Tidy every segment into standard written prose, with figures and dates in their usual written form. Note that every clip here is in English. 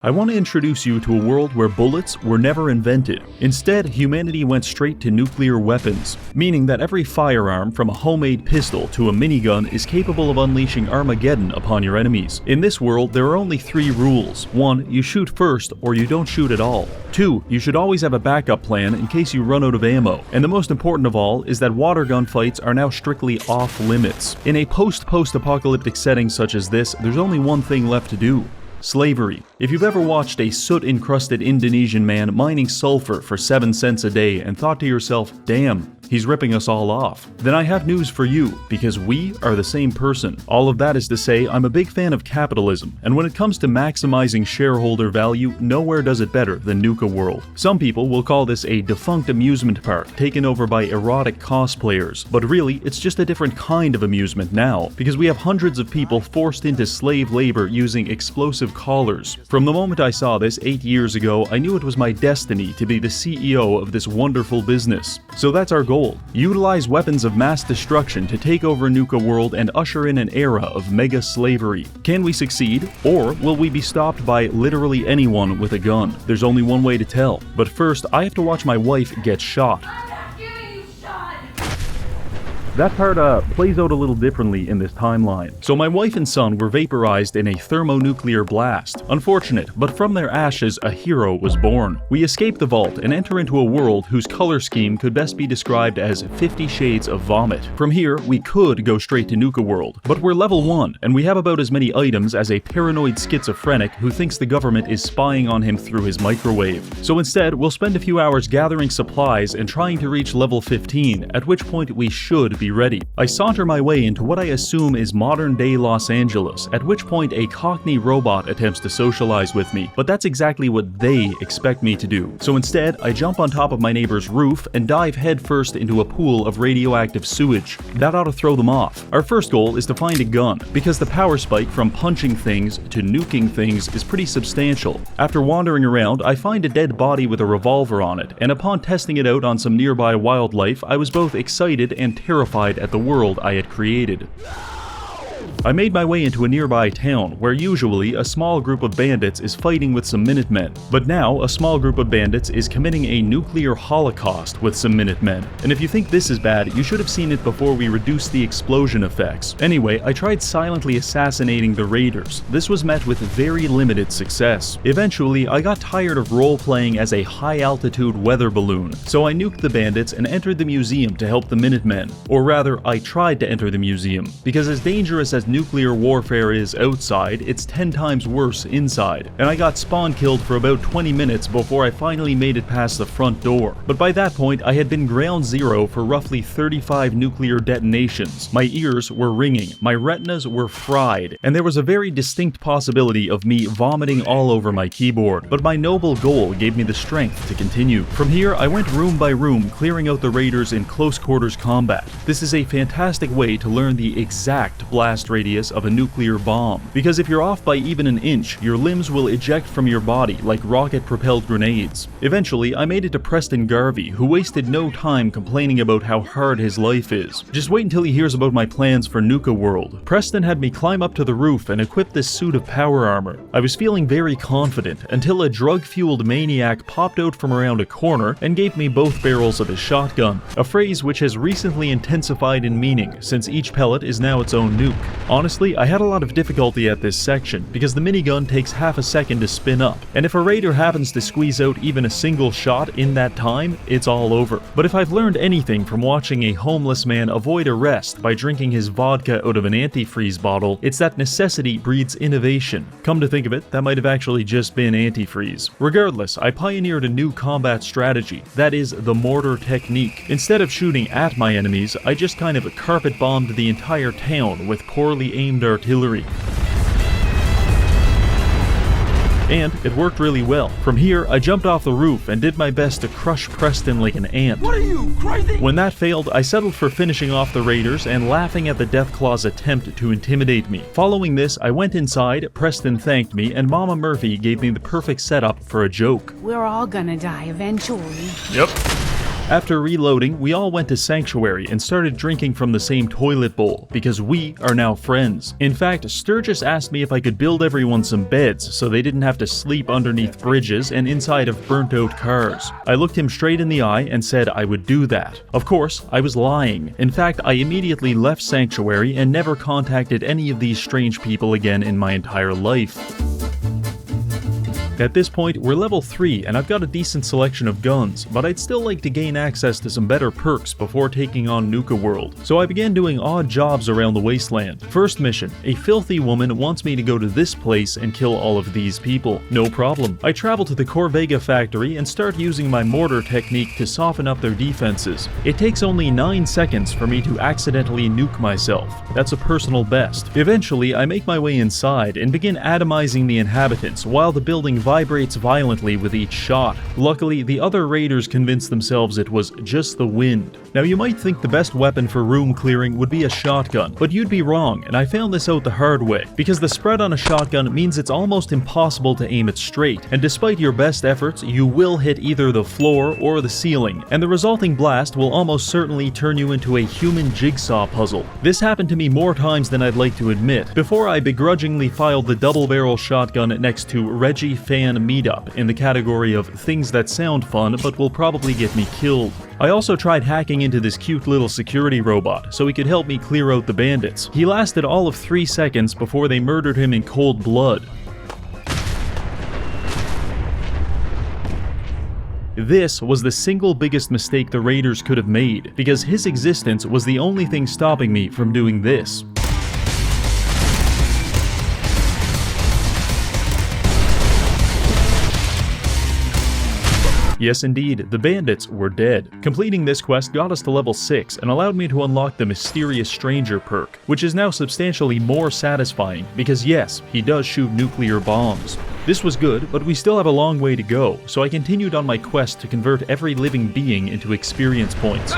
I want to introduce you to a world where bullets were never invented. Instead, humanity went straight to nuclear weapons, meaning that every firearm from a homemade pistol to a minigun is capable of unleashing Armageddon upon your enemies. In this world, there are only 3 rules. 1. You shoot first, or you don't shoot at all. 2. You should always have a backup plan in case you run out of ammo. And the most important of all is that water gun fights are now strictly off limits. In a post-apocalyptic setting such as this, there's only one thing left to do. Slavery. If you've ever watched a soot-encrusted Indonesian man mining sulfur for 7 cents a day and thought to yourself, damn, he's ripping us all off, then I have news for you, because we are the same person. All of that is to say, I'm a big fan of capitalism, and when it comes to maximizing shareholder value, nowhere does it better than Nuka World. Some people will call this a defunct amusement park taken over by erotic cosplayers, but really, it's just a different kind of amusement now, because we have hundreds of people forced into slave labor using explosive collars. From the moment I saw this 8 years ago, I knew it was my destiny to be the CEO of this wonderful business. So that's our goal. Utilize weapons of mass destruction to take over Nuka World and usher in an era of mega slavery. Can we succeed? Or will we be stopped by literally anyone with a gun? There's only one way to tell. But first, I have to watch my wife get shot. That part plays out a little differently in this timeline. So my wife and son were vaporized in a thermonuclear blast. Unfortunate, but from their ashes a hero was born. We escape the vault and enter into a world whose color scheme could best be described as 50 shades of vomit. From here, we could go straight to Nuka World, but we're level 1, and we have about as many items as a paranoid schizophrenic who thinks the government is spying on him through his microwave. So instead, we'll spend a few hours gathering supplies and trying to reach level 15, at which point we should be ready. I saunter my way into what I assume is modern-day Los Angeles, at which point a Cockney robot attempts to socialize with me, but that's exactly what they expect me to do. So instead, I jump on top of my neighbor's roof and dive headfirst into a pool of radioactive sewage. That ought to throw them off. Our first goal is to find a gun, because the power spike from punching things to nuking things is pretty substantial. After wandering around, I find a dead body with a revolver on it, and upon testing it out on some nearby wildlife, I was both excited and terrified at the world I had created. I made my way into a nearby town, where usually a small group of bandits is fighting with some Minutemen, but now a small group of bandits is committing a nuclear holocaust with some Minutemen. And if you think this is bad, you should have seen it before we reduced the explosion effects. Anyway, I tried silently assassinating the raiders. This was met with very limited success. Eventually, I got tired of role-playing as a high-altitude weather balloon, so I nuked the bandits and entered the museum to help the Minutemen. Or rather, I tried to enter the museum, because as dangerous as nuclear warfare is outside, it's 10 times worse inside, and I got spawn killed for about 20 minutes before I finally made it past the front door. But by that point, I had been ground zero for roughly 35 nuclear detonations. My ears were ringing, my retinas were fried, and there was a very distinct possibility of me vomiting all over my keyboard. But my noble goal gave me the strength to continue. From here, I went room by room, clearing out the raiders in close quarters combat. This is a fantastic way to learn the exact blast radius of a nuclear bomb, because if you're off by even an inch, your limbs will eject from your body like rocket-propelled grenades. Eventually, I made it to Preston Garvey, who wasted no time complaining about how hard his life is. Just wait until he hears about my plans for Nuka World. Preston had me climb up to the roof and equip this suit of power armor. I was feeling very confident until a drug-fueled maniac popped out from around a corner and gave me both barrels of his shotgun, a phrase which has recently intensified in meaning since each pellet is now its own nuke. Honestly, I had a lot of difficulty at this section, because the minigun takes half a second to spin up, and if a raider happens to squeeze out even a single shot in that time, it's all over. But if I've learned anything from watching a homeless man avoid arrest by drinking his vodka out of an antifreeze bottle, it's that necessity breeds innovation. Come to think of it, that might have actually just been antifreeze. Regardless, I pioneered a new combat strategy, that is, the mortar technique. Instead of shooting at my enemies, I just kind of carpet bombed the entire town with poorly aimed artillery. And it worked really well. From here, I jumped off the roof and did my best to crush Preston like an ant. What are you, crazy? When that failed, I settled for finishing off the raiders and laughing at the Deathclaw's attempt to intimidate me. Following this, I went inside, Preston thanked me, and Mama Murphy gave me the perfect setup for a joke. We're all gonna die eventually. Yep. After reloading, we all went to Sanctuary and started drinking from the same toilet bowl, because we are now friends. In fact, Sturgis asked me if I could build everyone some beds so they didn't have to sleep underneath bridges and inside of burnt-out cars. I looked him straight in the eye and said I would do that. Of course, I was lying. In fact, I immediately left Sanctuary and never contacted any of these strange people again in my entire life. At this point, we're level 3 and I've got a decent selection of guns, but I'd still like to gain access to some better perks before taking on Nuka World, so I began doing odd jobs around the wasteland. First mission, a filthy woman wants me to go to this place and kill all of these people. No problem. I travel to the Corvega factory and start using my mortar technique to soften up their defenses. It takes only 9 seconds for me to accidentally nuke myself. That's a personal best. Eventually, I make my way inside and begin atomizing the inhabitants while the building vibrates violently with each shot. Luckily, the other raiders convinced themselves it was just the wind. Now you might think the best weapon for room clearing would be a shotgun, but you'd be wrong, and I found this out the hard way, because the spread on a shotgun means it's almost impossible to aim it straight, and despite your best efforts, you will hit either the floor or the ceiling, and the resulting blast will almost certainly turn you into a human jigsaw puzzle. This happened to me more times than I'd like to admit, before I begrudgingly filed the double-barrel shotgun next to Reggie Meetup in the category of things that sound fun but will probably get me killed. I also tried hacking into this cute little security robot so he could help me clear out the bandits. He lasted all of 3 seconds before they murdered him in cold blood. This was the single biggest mistake the raiders could have made, because his existence was the only thing stopping me from doing this. Yes indeed, the bandits were dead. Completing this quest got us to level 6 and allowed me to unlock the Mysterious Stranger perk, which is now substantially more satisfying because yes, he does shoot nuclear bombs. This was good, but we still have a long way to go, so I continued on my quest to convert every living being into experience points.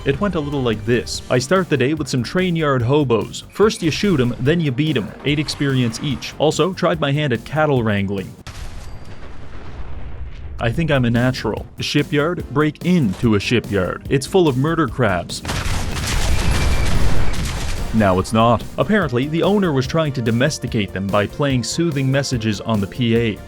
It went a little like this. I start the day with some train yard hobos. First you shoot them, then you beat them. 8 experience each. Also, tried my hand at cattle wrangling. I think I'm a natural. A shipyard? Break into a shipyard. It's full of murder crabs. Now it's not. Apparently, the owner was trying to domesticate them by playing soothing messages on the PA.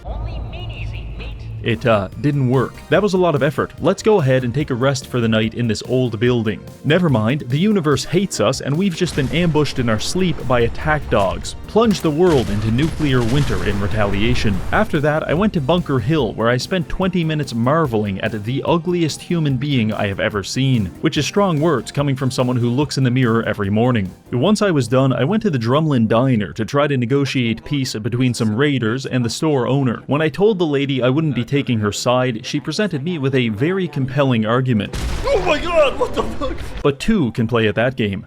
It didn't work. That was a lot of effort. Let's go ahead and take a rest for the night in this old building. Never mind, the universe hates us and we've just been ambushed in our sleep by attack dogs. Plunge the world into nuclear winter in retaliation. After that, I went to Bunker Hill where I spent 20 minutes marveling at the ugliest human being I have ever seen. Which is strong words coming from someone who looks in the mirror every morning. Once I was done, I went to the Drumlin Diner to try to negotiate peace between some raiders and the store owner. When I told the lady I wouldn't be taking her side, she presented me with a very compelling argument. Oh my god, what the fuck? But 2 can play at that game.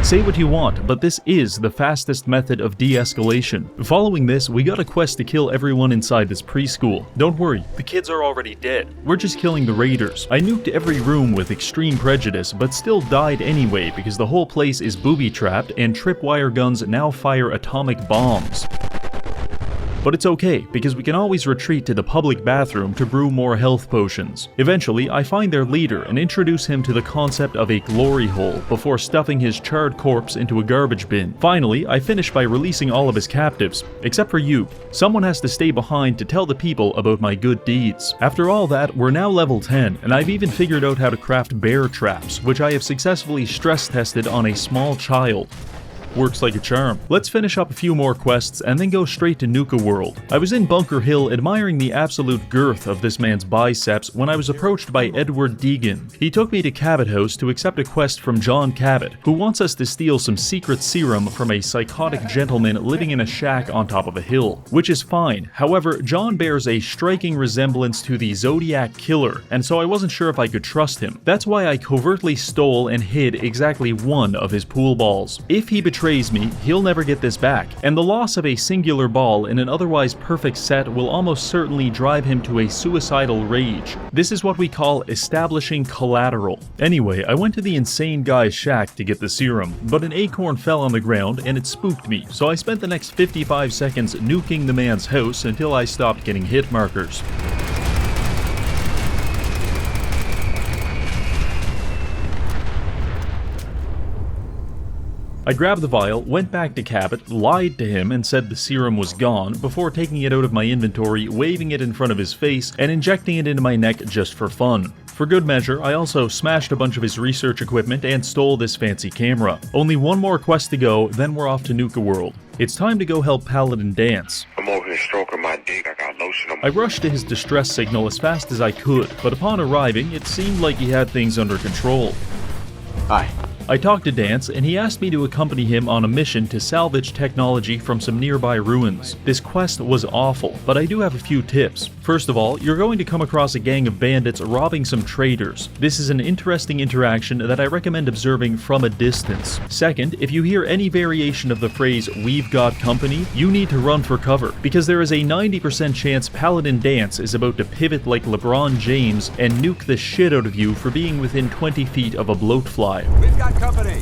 Say what you want, but this is the fastest method of de-escalation. Following this, we got a quest to kill everyone inside this preschool. Don't worry, the kids are already dead. We're just killing the raiders. I nuked every room with extreme prejudice, but still died anyway because the whole place is booby-trapped and tripwire guns now fire atomic bombs. But it's okay, because we can always retreat to the public bathroom to brew more health potions. Eventually, I find their leader and introduce him to the concept of a glory hole before stuffing his charred corpse into a garbage bin. Finally, I finish by releasing all of his captives, except for you. Someone has to stay behind to tell the people about my good deeds. After all that, we're now level 10, and I've even figured out how to craft bear traps, which I have successfully stress tested on a small child. Works like a charm. Let's finish up a few more quests and then go straight to Nuka World. I was in Bunker Hill admiring the absolute girth of this man's biceps when I was approached by Edward Deegan. He took me to Cabot House to accept a quest from John Cabot, who wants us to steal some secret serum from a psychotic gentleman living in a shack on top of a hill. Which is fine. However, John bears a striking resemblance to the Zodiac Killer, and so I wasn't sure if I could trust him. That's why I covertly stole and hid exactly 1 of his pool balls. If he betrayed betrays me, he'll never get this back, and the loss of a singular ball in an otherwise perfect set will almost certainly drive him to a suicidal rage. This is what we call establishing collateral. Anyway, I went to the insane guy's shack to get the serum, but an acorn fell on the ground and it spooked me, so I spent the next 55 seconds nuking the man's house until I stopped getting hit markers. I grabbed the vial, went back to Cabot, lied to him and said the serum was gone before taking it out of my inventory, waving it in front of his face, and injecting it into my neck just for fun. For good measure, I also smashed a bunch of his research equipment and stole this fancy camera. Only one more quest to go, then we're off to Nuka World. It's time to go help Paladin dance. I'm over here stroking my dick, I got lotion on my... I rushed to his distress signal as fast as I could, but upon arriving, it seemed like he had things under control. Hi. I talked to Dance, and he asked me to accompany him on a mission to salvage technology from some nearby ruins. This quest was awful, but I do have a few tips. First of all, you're going to come across a gang of bandits robbing some traders. This is an interesting interaction that I recommend observing from a distance. Second, if you hear any variation of the phrase, "We've got company," you need to run for cover, because there is a 90% chance Paladin Dance is about to pivot like LeBron James and nuke the shit out of you for being within 20 feet of a bloatfly. We've got company.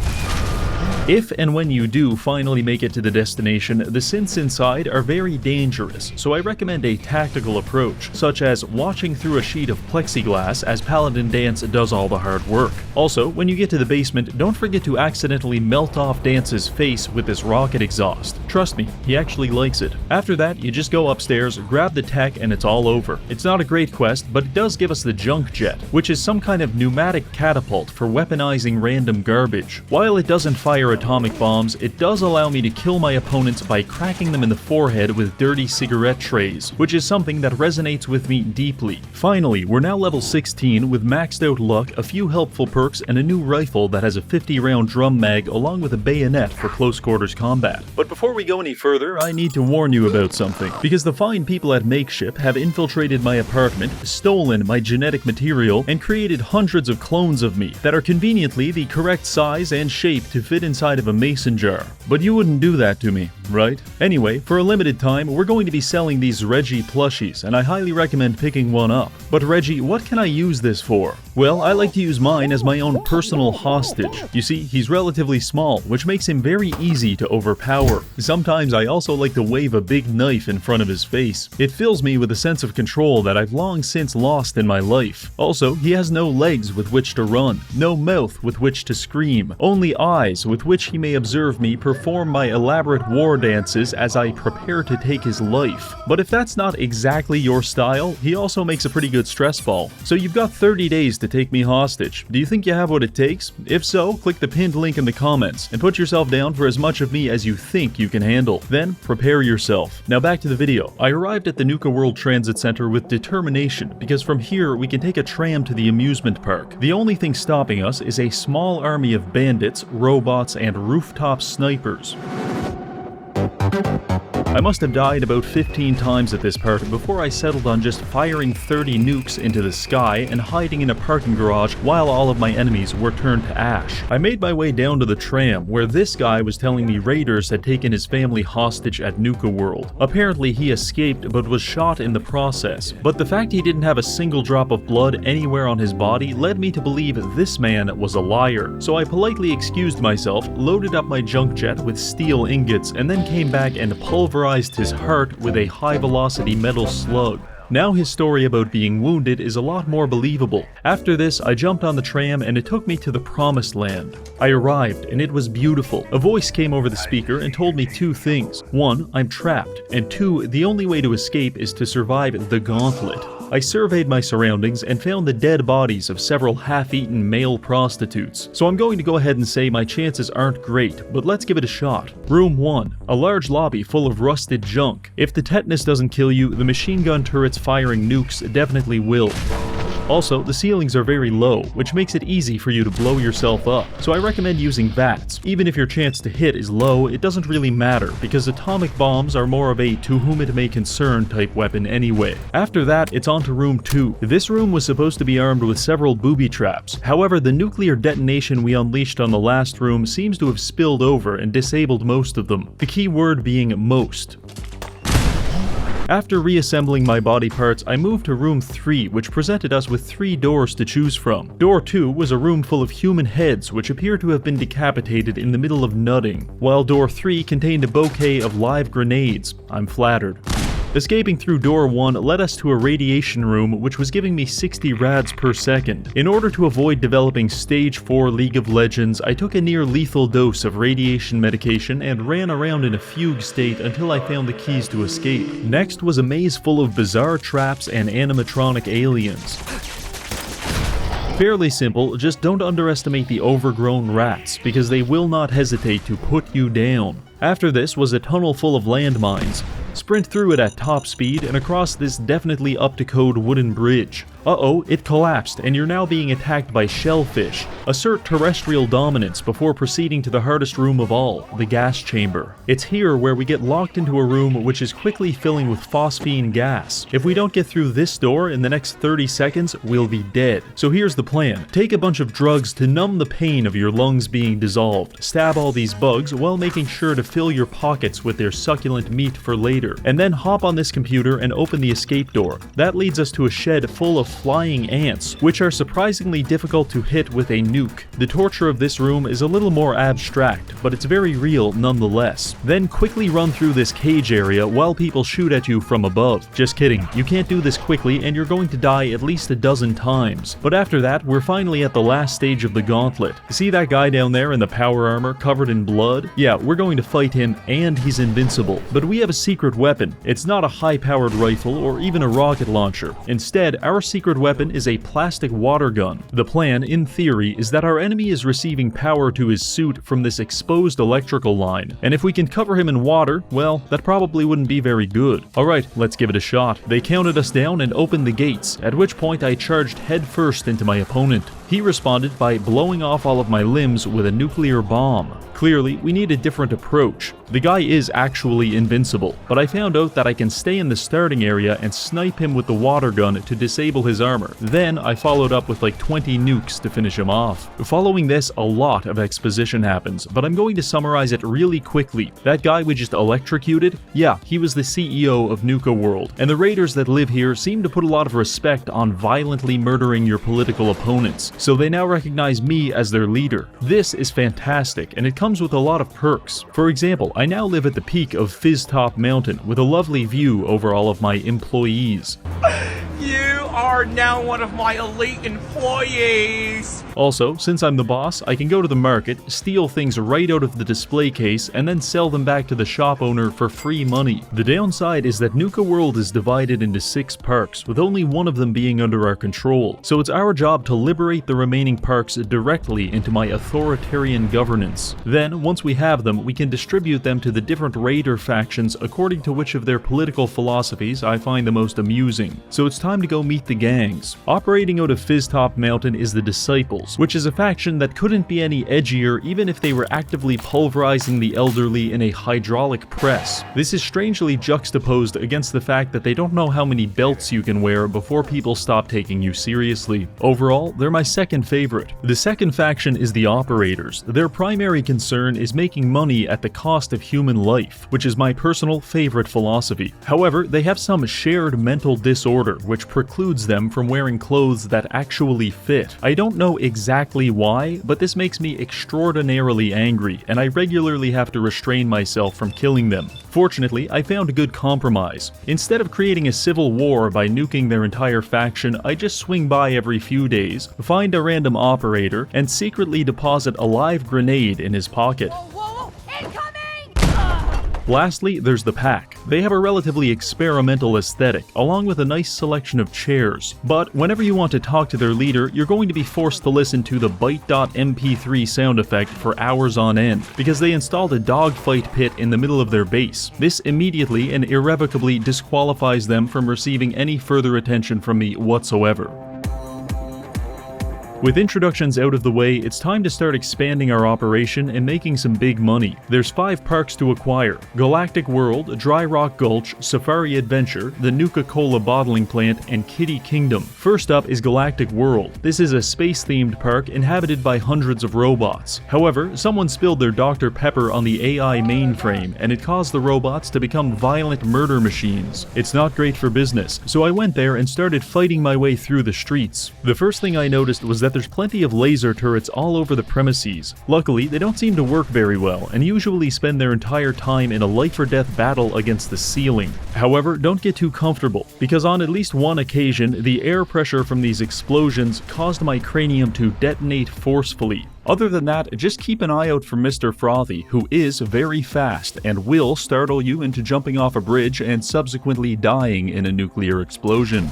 If and when you do finally make it to the destination, the synths inside are very dangerous, so I recommend a tactical approach, such as watching through a sheet of plexiglass as Paladin Dance does all the hard work. Also, when you get to the basement, don't forget to accidentally melt off Dance's face with this rocket exhaust. Trust me, he actually likes it. After that, you just go upstairs, grab the tech, and it's all over. It's not a great quest, but it does give us the junk jet, which is some kind of pneumatic catapult for weaponizing random garbage. While it doesn't fire atomic bombs, it does allow me to kill my opponents by cracking them in the forehead with dirty cigarette trays, which is something that resonates with me deeply. Finally, we're now level 16 with maxed out luck, a few helpful perks, and a new rifle that has a 50-round drum mag along with a bayonet for close quarters combat. But before we go any further, I need to warn you about something, because the fine people at Makeship have infiltrated my apartment, stolen my genetic material, and created hundreds of clones of me that are conveniently the correct size and shape to fit inside of a mason jar. But you wouldn't do that to me, right? Anyway, for a limited time, we're going to be selling these Reggie plushies, and I highly recommend picking one up. But Reggie, what can I use this for? Well, I like to use mine as my own personal hostage. You see, he's relatively small, which makes him very easy to overpower. Sometimes I also like to wave a big knife in front of his face. It fills me with a sense of control that I've long since lost in my life. Also, he has no legs with which to run, no mouth with which to scream, only eyes with which he may observe me perform my elaborate war dances as I prepare to take his life. But if that's not exactly your style, he also makes a pretty good stress ball. So you've got 30 days to take me hostage. Do you think you have what it takes? If so, click the pinned link in the comments and put yourself down for as much of me as you think you can handle. Then, prepare yourself. Now back to the video. I arrived at the Nuka World Transit Center with determination, because from here we can take a tram to the amusement park. The only thing stopping us is a small army of bandits, robots, and rooftop snipers. I must have died about 15 times at this part before I settled on just firing 30 nukes into the sky and hiding in a parking garage while all of my enemies were turned to ash. I made my way down to the tram, where this guy was telling me raiders had taken his family hostage at Nuka World. Apparently he escaped but was shot in the process, but the fact he didn't have a single drop of blood anywhere on his body led me to believe this man was a liar. So I politely excused myself, loaded up my junk jet with steel ingots, and then came back and pulverized his heart with a high-velocity metal slug. Now his story about being wounded is a lot more believable. After this, I jumped on the tram and it took me to the promised land. I arrived and it was beautiful. A voice came over the speaker and told me two things. One, I'm trapped, and two, the only way to escape is to survive the gauntlet. I surveyed my surroundings and found the dead bodies of several half-eaten male prostitutes. So I'm going to go ahead and say my chances aren't great, but let's give it a shot. Room 1. A large lobby full of rusted junk. If the tetanus doesn't kill you, the machine gun turrets firing nukes definitely will. Also, the ceilings are very low, which makes it easy for you to blow yourself up, so I recommend using VATS. Even if your chance to hit is low, it doesn't really matter, because atomic bombs are more of a to whom it may concern type weapon anyway. After that, it's on to room 2. This room was supposed to be armed with several booby traps. However, the nuclear detonation we unleashed on the last room seems to have spilled over and disabled most of them. The key word being most. After reassembling my body parts, I moved to room 3, which presented us with 3 doors to choose from. Door 2 was a room full of human heads which appear to have been decapitated in the middle of nutting, while door 3 contained a bouquet of live grenades. I'm flattered. Escaping through door 1 led us to a radiation room which was giving me 60 rads per second. In order to avoid developing stage 4 League of Legends, I took a near lethal dose of radiation medication and ran around in a fugue state until I found the keys to escape. Next was a maze full of bizarre traps and animatronic aliens. Fairly simple, just don't underestimate the overgrown rats, because they will not hesitate to put you down. After this was a tunnel full of landmines. Sprint through it at top speed and across this definitely up to code wooden bridge. Uh-oh, it collapsed and you're now being attacked by shellfish. Assert terrestrial dominance before proceeding to the hardest room of all, the gas chamber. It's here where we get locked into a room which is quickly filling with phosphine gas. If we don't get through this door in the next 30 seconds, we'll be dead. So here's the plan. Take a bunch of drugs to numb the pain of your lungs being dissolved. Stab all these bugs while making sure to fill your pockets with their succulent meat for later. And then hop on this computer and open the escape door. That leads us to a shed full of flying ants, which are surprisingly difficult to hit with a nuke. The torture of this room is a little more abstract, but it's very real nonetheless. Then quickly run through this cage area while people shoot at you from above. Just kidding, you can't do this quickly and you're going to die at least a dozen times. But after that, we're finally at the last stage of the gauntlet. See that guy down there in the power armor covered in blood? Yeah, we're going to fight him and he's invincible. But we have a secret weapon. It's not a high-powered rifle or even a rocket launcher. Instead, our secret weapon is a plastic water gun. The plan, in theory, is that our enemy is receiving power to his suit from this exposed electrical line, and if we can cover him in water, well, that probably wouldn't be very good. Alright, let's give it a shot. They counted us down and opened the gates, at which point I charged headfirst into my opponent. He responded by blowing off all of my limbs with a nuclear bomb. Clearly, we need a different approach. The guy is actually invincible, but I found out that I can stay in the starting area and snipe him with the water gun to disable his armor. Then I followed up with like 20 nukes to finish him off. Following this, a lot of exposition happens, but I'm going to summarize it really quickly. That guy we just electrocuted? Yeah, he was the CEO of Nuka World, and the raiders that live here seem to put a lot of respect on violently murdering your political opponents, so they now recognize me as their leader. This is fantastic, and it comes with a lot of perks. For example, I now live at the peak of Fizztop Mountain with a lovely view over all of my employees. You are now one of my elite employees! Also, since I'm the boss, I can go to the market, steal things right out of the display case, and then sell them back to the shop owner for free money. The downside is that Nuka World is divided into 6 parks, with only one of them being under our control, so it's our job to liberate the remaining parks directly into my authoritarian governance. Then, once we have them, we can distribute them to the different raider factions according to which of their political philosophies I find the most amusing. So it's time to go meet the gangs. Operating out of Fizztop Mountain is the Disciples, which is a faction that couldn't be any edgier even if they were actively pulverizing the elderly in a hydraulic press. This is strangely juxtaposed against the fact that they don't know how many belts you can wear before people stop taking you seriously. Overall, they're my second favorite. The second faction is the Operators. Their primary concern is making money at the cost of human life, which is my personal favorite philosophy. However, they have some shared mental disorder which precludes them from wearing clothes that actually fit. I don't know exactly why, but this makes me extraordinarily angry, and I regularly have to restrain myself from killing them. Fortunately, I found a good compromise. Instead of creating a civil war by nuking their entire faction, I just swing by every few days, find a random operator, and secretly deposit a live grenade in his pocket. Lastly, there's the Pack. They have a relatively experimental aesthetic, along with a nice selection of chairs. But whenever you want to talk to their leader, you're going to be forced to listen to the Byte.mp3 sound effect for hours on end, because they installed a dogfight pit in the middle of their base. This immediately and irrevocably disqualifies them from receiving any further attention from me whatsoever. With introductions out of the way, it's time to start expanding our operation and making some big money. There's 5 parks to acquire: Galactic World, Dry Rock Gulch, Safari Adventure, the Nuka-Cola Bottling Plant, and Kitty Kingdom. First up is Galactic World. This is a space-themed park inhabited by hundreds of robots. However, someone spilled their Dr. Pepper on the AI mainframe, and it caused the robots to become violent murder machines. It's not great for business, so I went there and started fighting my way through the streets. The first thing I noticed was that there's plenty of laser turrets all over the premises. Luckily, they don't seem to work very well, and usually spend their entire time in a life-or-death battle against the ceiling. However, don't get too comfortable, because on at least one occasion, the air pressure from these explosions caused my cranium to detonate forcefully. Other than that, just keep an eye out for Mr. Frothy, who is very fast and will startle you into jumping off a bridge and subsequently dying in a nuclear explosion.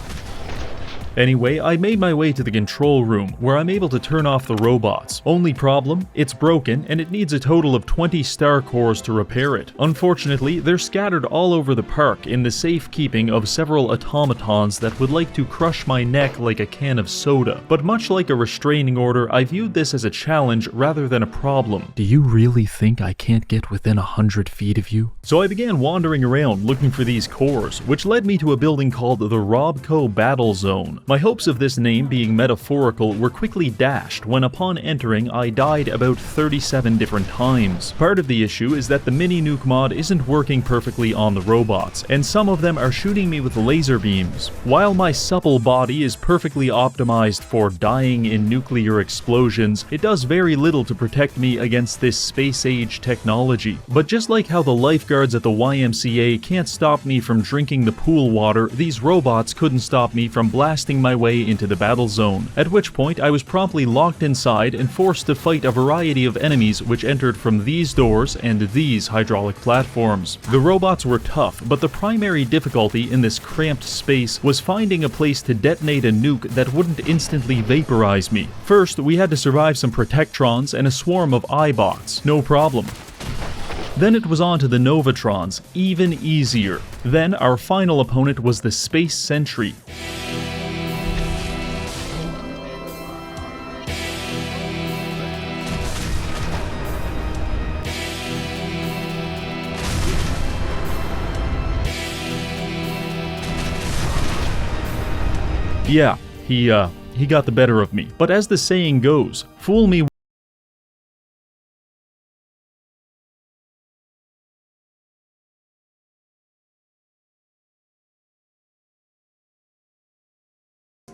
Anyway, I made my way to the control room, where I'm able to turn off the robots. Only problem? It's broken, and it needs a total of 20 star cores to repair it. Unfortunately, they're scattered all over the park in the safekeeping of several automatons that would like to crush my neck like a can of soda. But much like a restraining order, I viewed this as a challenge rather than a problem. Do you really think I can't get within 100 feet of you? So I began wandering around looking for these cores, which led me to a building called the Robco Battle Zone. My hopes of this name being metaphorical were quickly dashed when upon entering I died about 37 different times. Part of the issue is that the mini nuke mod isn't working perfectly on the robots, and some of them are shooting me with laser beams. While my supple body is perfectly optimized for dying in nuclear explosions, it does very little to protect me against this space-age technology. But just like how the lifeguards at the YMCA can't stop me from drinking the pool water, these robots couldn't stop me from blasting my way into the battle zone, at which point I was promptly locked inside and forced to fight a variety of enemies which entered from these doors and these hydraulic platforms. The robots were tough, but the primary difficulty in this cramped space was finding a place to detonate a nuke that wouldn't instantly vaporize me. First, we had to survive some Protectrons and a swarm of iBots. No problem. Then it was on to the Novatrons, even easier. Then our final opponent was the Space Sentry. Yeah, he got the better of me. But as the saying goes, fool me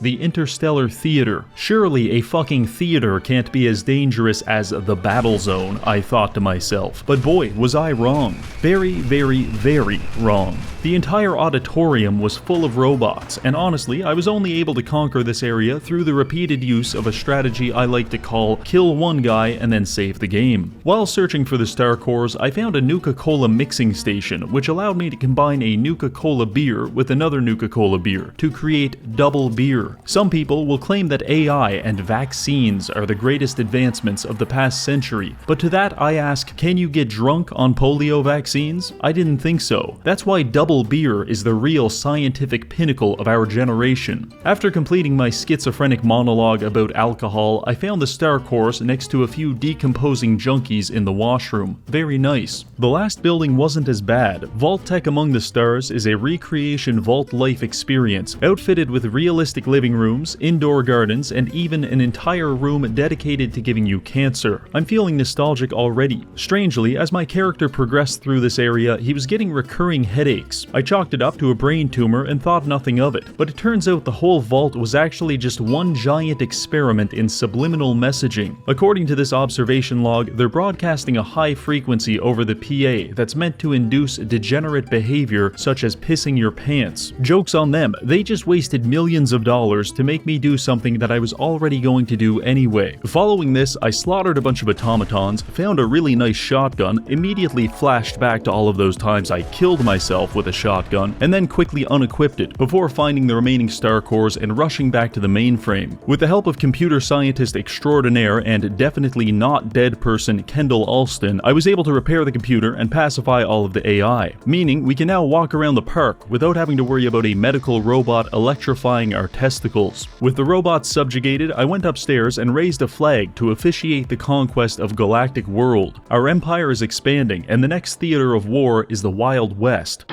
the Interstellar Theater. Surely a fucking theater can't be as dangerous as the battle zone, I thought to myself. But boy, was I wrong. Very, very, very wrong. The entire auditorium was full of robots, and honestly, I was only able to conquer this area through the repeated use of a strategy I like to call kill one guy and then save the game. While searching for the star cores, I found a Nuka-Cola mixing station, which allowed me to combine a Nuka-Cola beer with another Nuka-Cola beer to create double beer. Some people will claim that AI and vaccines are the greatest advancements of the past century, but to that I ask, can you get drunk on polio vaccines? I didn't think so. That's why double beer is the real scientific pinnacle of our generation. After completing my schizophrenic monologue about alcohol, I found the star cores next to a few decomposing junkies in the washroom. Very nice. The last building wasn't as bad. Vault-Tec Among the Stars is a recreation vault life experience, outfitted with realistic living rooms, indoor gardens, and even an entire room dedicated to giving you cancer. I'm feeling nostalgic already. Strangely, as my character progressed through this area, he was getting recurring headaches. I chalked it up to a brain tumor and thought nothing of it, but it turns out the whole vault was actually just one giant experiment in subliminal messaging. According to this observation log, they're broadcasting a high frequency over the PA that's meant to induce degenerate behavior such as pissing your pants. Joke's on them, they just wasted millions of dollars to make me do something that I was already going to do anyway. Following this, I slaughtered a bunch of automatons, found a really nice shotgun, immediately flashed back to all of those times I killed myself with a shotgun, and then quickly unequipped it before finding the remaining star cores and rushing back to the mainframe. With the help of computer scientist extraordinaire and definitely not dead person Kendall Alston, I was able to repair the computer and pacify all of the AI, meaning we can now walk around the park without having to worry about a medical robot electrifying our test testicles. With the robots subjugated, I went upstairs and raised a flag to officiate the conquest of Galactic World. Our empire is expanding, and the next theater of war is the Wild West.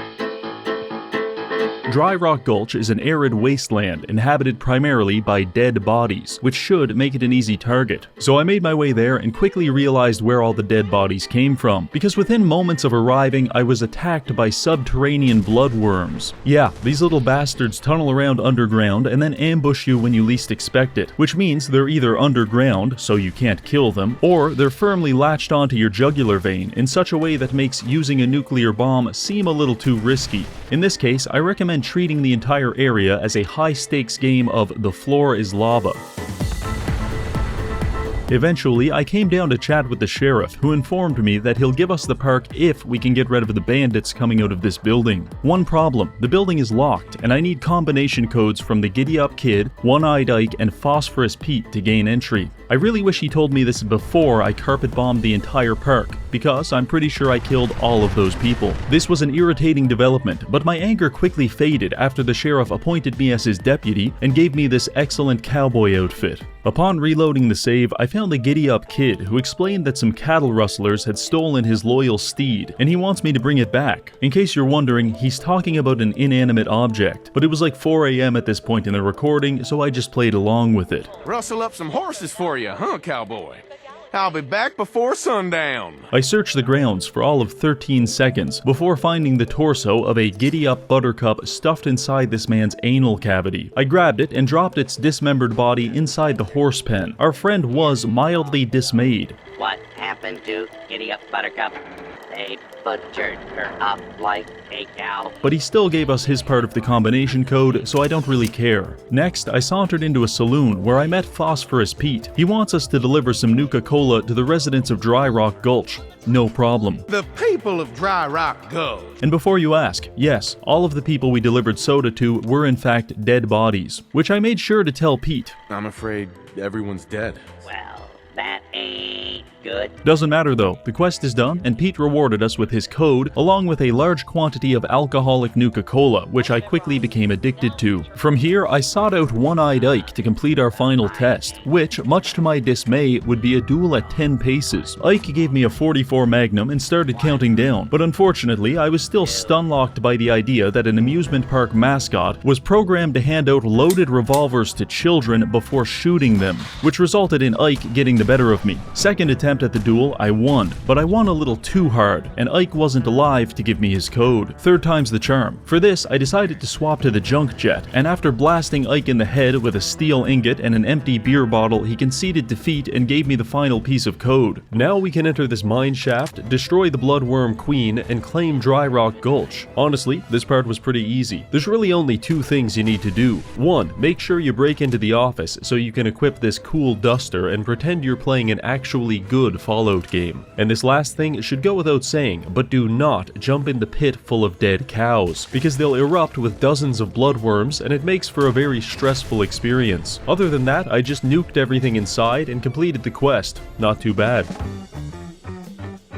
Dry Rock Gulch is an arid wasteland inhabited primarily by dead bodies, which should make it an easy target. So I made my way there and quickly realized where all the dead bodies came from, because within moments of arriving I was attacked by subterranean bloodworms. Yeah, these little bastards tunnel around underground and then ambush you when you least expect it, which means they're either underground, so you can't kill them, or they're firmly latched onto your jugular vein in such a way that makes using a nuclear bomb seem a little too risky. In this case, I recommend treating the entire area as a high-stakes game of the floor is lava. Eventually, I came down to chat with the sheriff, who informed me that he'll give us the park if we can get rid of the bandits coming out of this building. One problem, the building is locked, and I need combination codes from the Giddy Up Kid, One-Eyed Ike, and Phosphorus Pete to gain entry. I really wish he told me this before I carpet bombed the entire park, because I'm pretty sure I killed all of those people. This was an irritating development, but my anger quickly faded after the sheriff appointed me as his deputy and gave me this excellent cowboy outfit. Upon reloading the save, I found the Giddy Up Kid, who explained that some cattle rustlers had stolen his loyal steed, and he wants me to bring it back. In case you're wondering, he's talking about an inanimate object, but it was like 4 AM at this point in the recording, so I just played along with it. Rustle up some horses for you, huh, cowboy? I'll be back before sundown. I searched the grounds for all of 13 seconds before finding the torso of a Giddy Up Buttercup stuffed inside this man's anal cavity. I grabbed it and dropped its dismembered body inside the horse pen. Our friend was mildly dismayed. What happened to Giddy Up Buttercup? They butchered her up like a cow. But he still gave us his part of the combination code, so I don't really care. Next, I sauntered into a saloon where I met Phosphorus Pete. He wants us to deliver some Nuka-Cola to the residents of Dry Rock Gulch. No problem. The people of Dry Rock Gulch. And before you ask, yes, all of the people we delivered soda to were in fact dead bodies, which I made sure to tell Pete. I'm afraid everyone's dead. Well, that ain't good. Doesn't matter though, the quest is done and Pete rewarded us with his code along with a large quantity of alcoholic Nuka-Cola, which I quickly became addicted to. From here, I sought out One-Eyed Ike to complete our final test, which, much to my dismay, would be a duel at 10 paces. Ike gave me a 44 Magnum and started counting down, but unfortunately I was still stun-locked by the idea that an amusement park mascot was programmed to hand out loaded revolvers to children before shooting them, which resulted in Ike getting the better of me. Second attempt at the duel, I won, but I won a little too hard, and Ike wasn't alive to give me his code. Third time's the charm. For this, I decided to swap to the junk jet, and after blasting Ike in the head with a steel ingot and an empty beer bottle, he conceded defeat and gave me the final piece of code. Now we can enter this mine shaft, destroy the Bloodworm Queen, and claim Dry Rock Gulch. Honestly, this part was pretty easy. There's really only two things you need to do. One, make sure you break into the office so you can equip this cool duster and pretend you're playing an actually good Fallout game. And this last thing should go without saying, but do not jump in the pit full of dead cows, because they'll erupt with dozens of bloodworms and it makes for a very stressful experience. Other than that, I just nuked everything inside and completed the quest. Not too bad.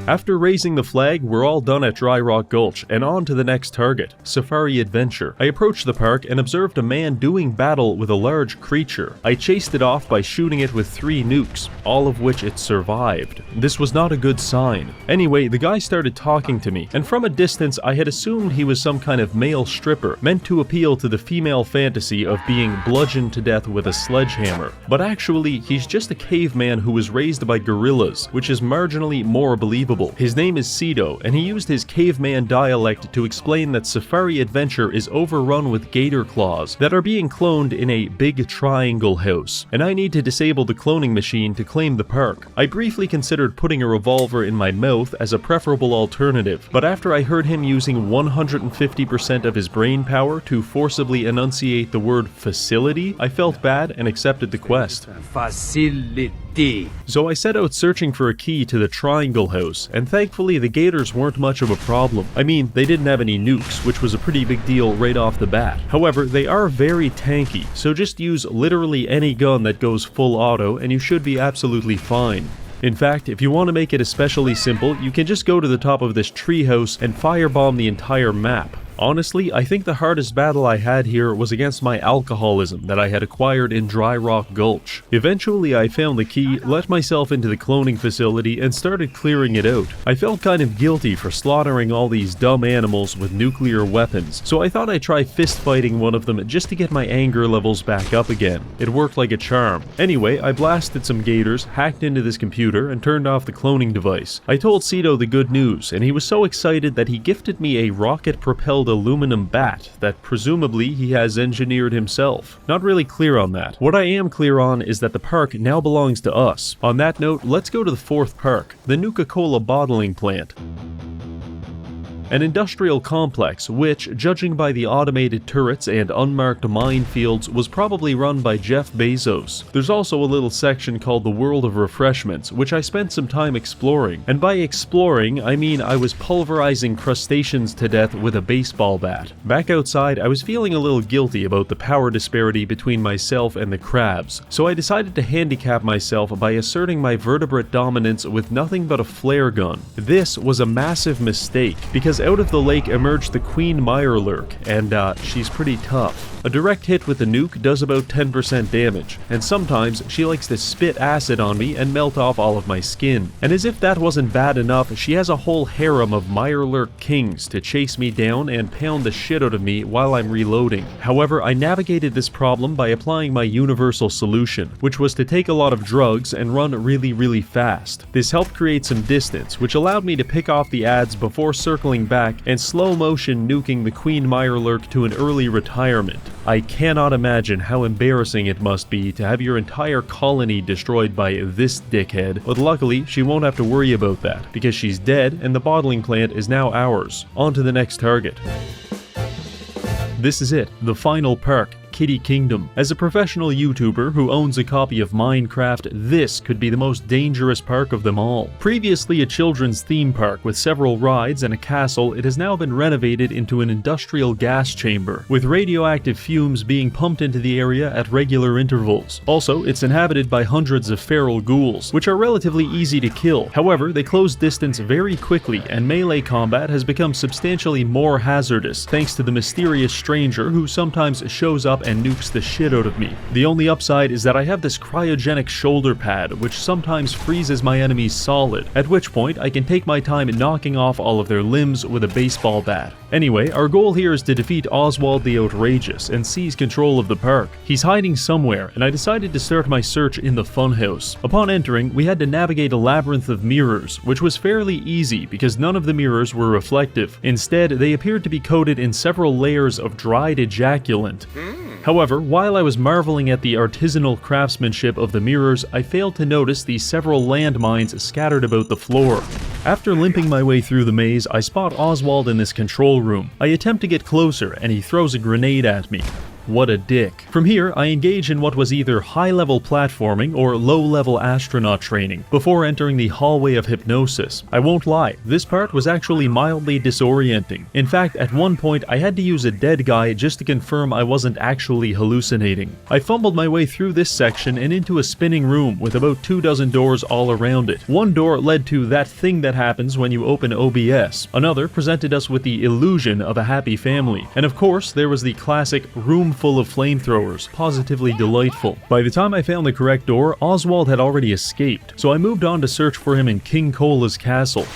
After raising the flag, we're all done at Dry Rock Gulch and on to the next target, Safari Adventure. I approached the park and observed a man doing battle with a large creature. I chased it off by shooting it with 3 nukes, all of which it survived. This was not a good sign. Anyway, the guy started talking to me, and from a distance I had assumed he was some kind of male stripper, meant to appeal to the female fantasy of being bludgeoned to death with a sledgehammer. But actually, he's just a caveman who was raised by gorillas, which is marginally more believable. His name is Cedo, and he used his caveman dialect to explain that Safari Adventure is overrun with gator claws that are being cloned in a big triangle house, and I need to disable the cloning machine to claim the park. I briefly considered putting a revolver in my mouth as a preferable alternative, but after I heard him using 150% of his brain power to forcibly enunciate the word facility, I felt bad and accepted the quest. Facility. So I set out searching for a key to the triangle house, and thankfully the gators weren't much of a problem. I mean, they didn't have any nukes, which was a pretty big deal right off the bat. However, they are very tanky, so just use literally any gun that goes full auto and you should be absolutely fine. In fact, if you want to make it especially simple, you can just go to the top of this treehouse and firebomb the entire map. Honestly, I think the hardest battle I had here was against my alcoholism that I had acquired in Dry Rock Gulch. Eventually I found the key, let myself into the cloning facility, and started clearing it out. I felt kind of guilty for slaughtering all these dumb animals with nuclear weapons, so I thought I'd try fist fighting one of them just to get my anger levels back up again. It worked like a charm. Anyway, I blasted some gators, hacked into this computer, and turned off the cloning device. I told Cito the good news, and he was so excited that he gifted me a rocket-propelled aluminum bat that presumably he has engineered himself. Not really clear on that. What I am clear on is that the park now belongs to us. On that note, let's go to the fourth park, the Nuka-Cola bottling plant. An industrial complex which, judging by the automated turrets and unmarked minefields, was probably run by Jeff Bezos. There's also a little section called the World of Refreshments, which I spent some time exploring. And by exploring, I mean I was pulverizing crustaceans to death with a baseball bat. Back outside, I was feeling a little guilty about the power disparity between myself and the crabs, so I decided to handicap myself by asserting my vertebrate dominance with nothing but a flare gun. This was a massive mistake, because out of the lake emerged the Queen Mirelurk, and she's pretty tough. A direct hit with the nuke does about 10% damage, and sometimes she likes to spit acid on me and melt off all of my skin. And as if that wasn't bad enough, she has a whole harem of Mirelurk kings to chase me down and pound the shit out of me while I'm reloading. However, I navigated this problem by applying my universal solution, which was to take a lot of drugs and run really fast. This helped create some distance, which allowed me to pick off the ads before circling back and slow motion nuking the Queen Mirelurk to an early retirement. I cannot imagine how embarrassing it must be to have your entire colony destroyed by this dickhead, but luckily she won't have to worry about that, because she's dead and the bottling plant is now ours. On to the next target. This is it, the final park, Kitty Kingdom. As a professional YouTuber who owns a copy of Minecraft, this could be the most dangerous park of them all. Previously a children's theme park with several rides and a castle, it has now been renovated into an industrial gas chamber, with radioactive fumes being pumped into the area at regular intervals. Also, it's inhabited by hundreds of feral ghouls, which are relatively easy to kill. However, they close distance very quickly, and melee combat has become substantially more hazardous, thanks to the mysterious stranger who sometimes shows up and nukes the shit out of me. The only upside is that I have this cryogenic shoulder pad, which sometimes freezes my enemies solid, at which point I can take my time knocking off all of their limbs with a baseball bat. Anyway, our goal here is to defeat Oswald the Outrageous and seize control of the park. He's hiding somewhere, and I decided to start my search in the funhouse. Upon entering, we had to navigate a labyrinth of mirrors, which was fairly easy because none of the mirrors were reflective. Instead, they appeared to be coated in several layers of dried ejaculant. However, while I was marveling at the artisanal craftsmanship of the mirrors, I failed to notice the several landmines scattered about the floor. After limping my way through the maze, I spot Oswald in this control room. I attempt to get closer, and he throws a grenade at me. What a dick. From here, I engage in what was either high-level platforming or low-level astronaut training, before entering the hallway of hypnosis. I won't lie, this part was actually mildly disorienting. In fact, at one point, I had to use a dead guy just to confirm I wasn't actually hallucinating. I fumbled my way through this section and into a spinning room with about 24 doors all around it. One door led to that thing that happens when you open OBS. Another presented us with the illusion of a happy family. And of course, there was the classic room full of flamethrowers, positively delightful. By the time I found the correct door, Oswald had already escaped, so I moved on to search for him in King Cola's castle.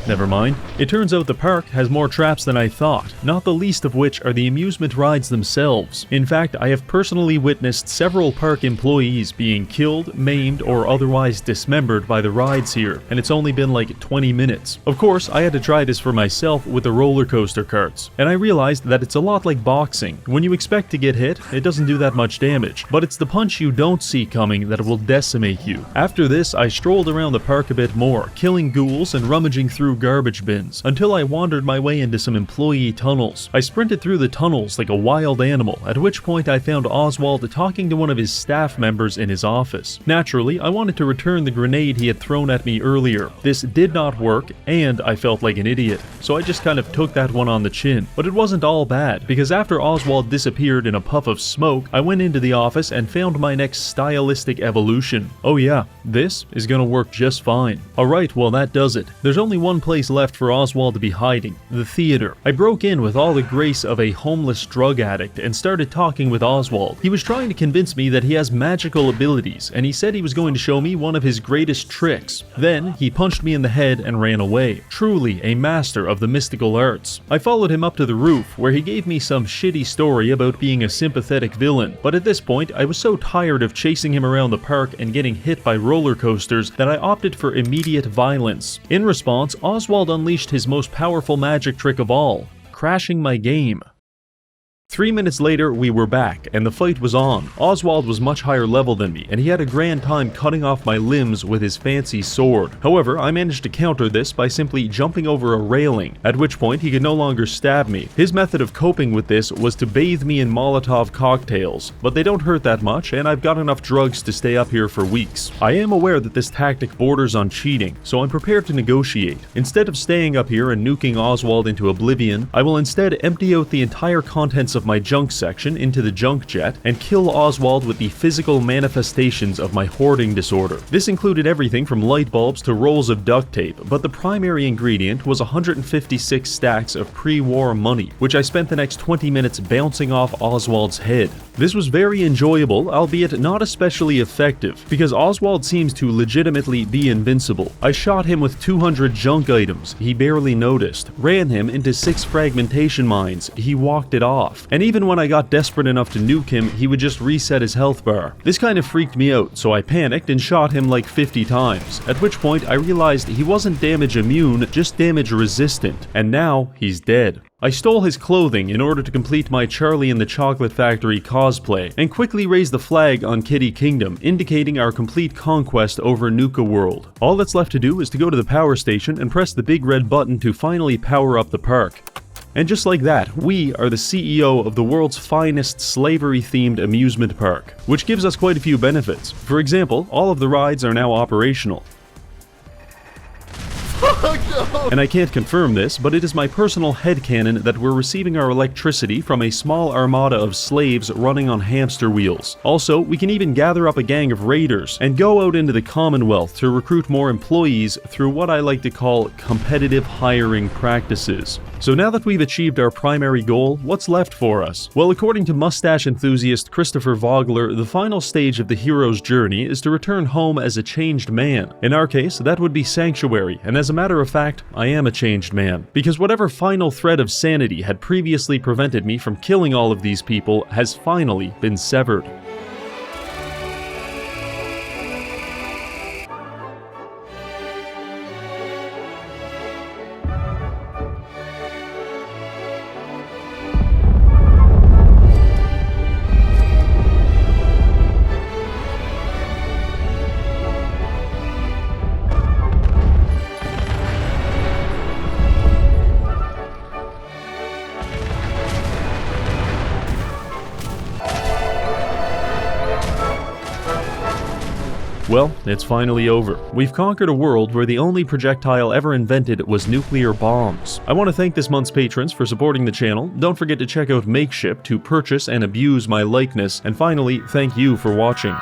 Never mind. It turns out the park has more traps than I thought, not the least of which are the amusement rides themselves. In fact, I have personally witnessed several park employees being killed, maimed, or otherwise dismembered by the rides here, and it's only been like 20 minutes. Of course, I had to try this for myself with the roller coaster carts, and I realized that it's a lot like boxing. When you expect to get hit, it doesn't do that much damage, but it's the punch you don't see coming that will decimate you. After this, I strolled around the park a bit more, killing ghouls and rummaging through garbage bins, until I wandered my way into some employee tunnels. I sprinted through the tunnels like a wild animal, at which point I found Oswald talking to one of his staff members in his office. Naturally, I wanted to return the grenade he had thrown at me earlier. This did not work, and I felt like an idiot, so I just kind of took that one on the chin. But it wasn't all bad, because after Oswald disappeared in a puff of smoke, I went into the office and found my next stylistic evolution. Oh yeah, this is gonna work just fine. Alright, well that does it. There's only one one place left for Oswald to be hiding, the theater. I broke in with all the grace of a homeless drug addict and started talking with Oswald. He was trying to convince me that he has magical abilities, and he said he was going to show me one of his greatest tricks. Then, he punched me in the head and ran away. Truly a master of the mystical arts. I followed him up to the roof, where he gave me some shitty story about being a sympathetic villain, but at this point, I was so tired of chasing him around the park and getting hit by roller coasters that I opted for immediate violence. In response, Oswald unleashed his most powerful magic trick of all, crashing my game. 3 minutes later, we were back, and the fight was on. Oswald was much higher level than me, and he had a grand time cutting off my limbs with his fancy sword. However, I managed to counter this by simply jumping over a railing, at which point he could no longer stab me. His method of coping with this was to bathe me in Molotov cocktails, but they don't hurt that much, and I've got enough drugs to stay up here for weeks. I am aware that this tactic borders on cheating, so I'm prepared to negotiate. Instead of staying up here and nuking Oswald into oblivion, I will instead empty out the entire contents of my junk section into the junk jet and kill Oswald with the physical manifestations of my hoarding disorder. This included everything from light bulbs to rolls of duct tape, but the primary ingredient was 156 stacks of pre-war money, which I spent the next 20 minutes bouncing off Oswald's head. This was very enjoyable, albeit not especially effective, because Oswald seems to legitimately be invincible. I shot him with 200 junk items, he barely noticed, ran him into 6 fragmentation mines, he walked it off, and even when I got desperate enough to nuke him, he would just reset his health bar. This kind of freaked me out, so I panicked and shot him like 50 times, at which point I realized he wasn't damage immune, just damage resistant, and now he's dead. I stole his clothing in order to complete my Charlie and the Chocolate Factory cosplay, and quickly raised the flag on Kitty Kingdom, indicating our complete conquest over Nuka World. All that's left to do is to go to the power station and press the big red button to finally power up the park. And just like that, we are the CEO of the world's finest slavery-themed amusement park, which gives us quite a few benefits. For example, all of the rides are now operational. And I can't confirm this, but it is my personal headcanon that we're receiving our electricity from a small armada of slaves running on hamster wheels. Also, we can even gather up a gang of raiders and go out into the Commonwealth to recruit more employees through what I like to call competitive hiring practices. So now that we've achieved our primary goal, what's left for us? Well, according to mustache enthusiast Christopher Vogler, the final stage of the hero's journey is to return home as a changed man. In our case, that would be Sanctuary, and as a matter of fact, I am a changed man. Because whatever final thread of sanity had previously prevented me from killing all of these people has finally been severed. Well, it's finally over. We've conquered a world where the only projectile ever invented was nuclear bombs. I want to thank this month's patrons for supporting the channel. Don't forget to check out Makeship to purchase and abuse my likeness. And finally, thank you for watching.